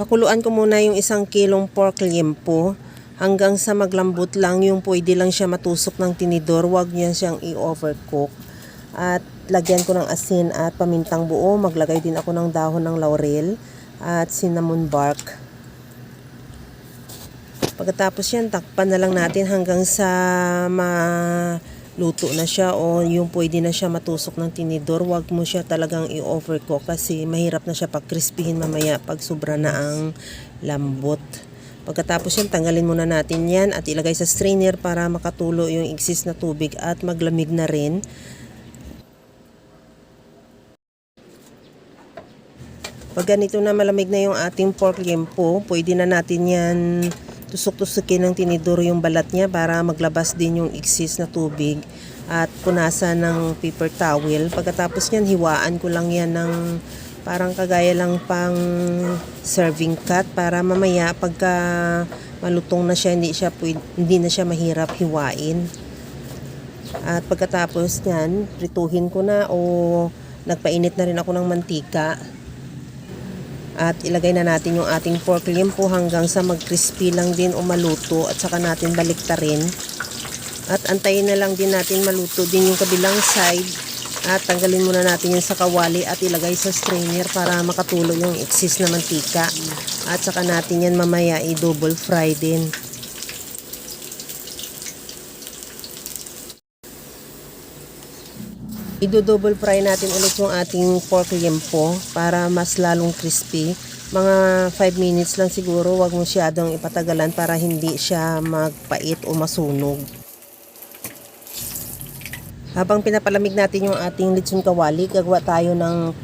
Pakuluan ko muna yung 1 kilong pork liempo hanggang sa maglambot lang, yung pwede lang siya matusok ng tinidor, wag niya siyang i-overcook. At lagyan ko ng asin at pamintang buo, maglagay din ako ng dahon ng laurel at cinnamon bark. Pagkatapos yan, takpan na lang natin hanggang sa maluto na siya o yung pwede na siya matusok ng tinidor. Huwag mo siya talagang i-overcook kasi mahirap na siya pag crispyhin mamaya pag sobra na ang lambot. Pagkatapos yan, tanggalin muna natin yan at ilagay sa strainer para makatulo yung excess na tubig at maglamig na rin. Pag ganito na malamig na yung ating pork liempo, pwede na natin yan tusok-tusukin ng tinidor yung balat niya para maglabas din yung excess na tubig at punasan ng paper towel. Pagkatapos niyan, hiwaan ko lang yan ng parang kagaya lang pang serving cut para mamaya pagka malutong na siya, hindi na siya mahirap hiwain. At pagkatapos niyan, prituhin ko na o nagpainit na rin ako ng mantika. At ilagay na natin yung ating pork liempo hanggang sa mag-crispy lang din o maluto at saka natin baliktarin. At antayin na lang din natin maluto din yung kabilang side. At tanggalin muna natin yan sa kawali at ilagay sa strainer para makatulo yung excess na mantika. At saka natin yan mamaya i-double fry din. I-double fry natin ulit yung ating pork liempo para mas lalong crispy. Mga 5 minutes lang siguro, wag mo siyadong ipatagalan para hindi siya magpait o masunog. Habang pinapalamig natin yung ating lechon kawali, gagawa tayo ng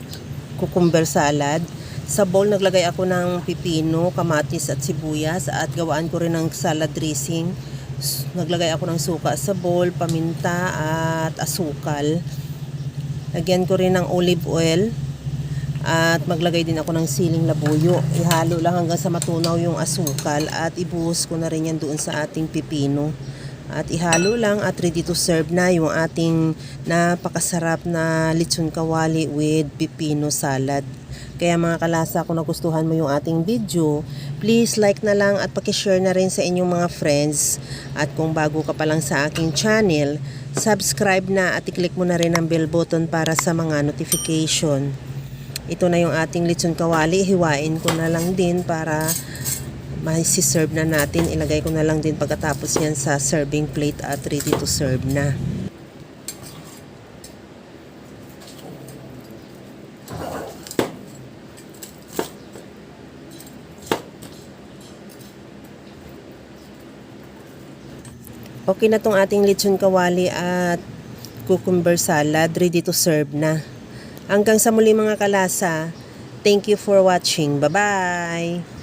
cucumber salad. Sa bowl, naglagay ako ng pipino, kamatis at sibuyas at gawaan ko rin ng salad dressing. Naglagay ako ng suka sa bowl, paminta at asukal. Lagyan ko rin ng olive oil at maglagay din ako ng siling labuyo. Ihalo lang hanggang sa matunaw yung asukal at ibuhos ko na rin yan doon sa ating pipino. At ihalo lang at ready to serve na yung ating napakasarap na lechon kawali with pipino salad. Kaya mga kalasa, kung nagustuhan mo yung ating video, please like na lang at pakishare na rin sa inyong mga friends. At kung bago ka pa lang sa aking channel, subscribe na at i-click mo na rin ang bell button para sa mga notification. Ito na yung ating lechon kawali. Hiwain ko na lang din para ma-serve na natin. Ilagay ko na lang din pagkatapos yan sa serving plate at ready to serve na. Okay na tong ating lechon kawali at cucumber salad, ready to serve na. Hanggang sa muli mga kalasa, thank you for watching. Bye-bye!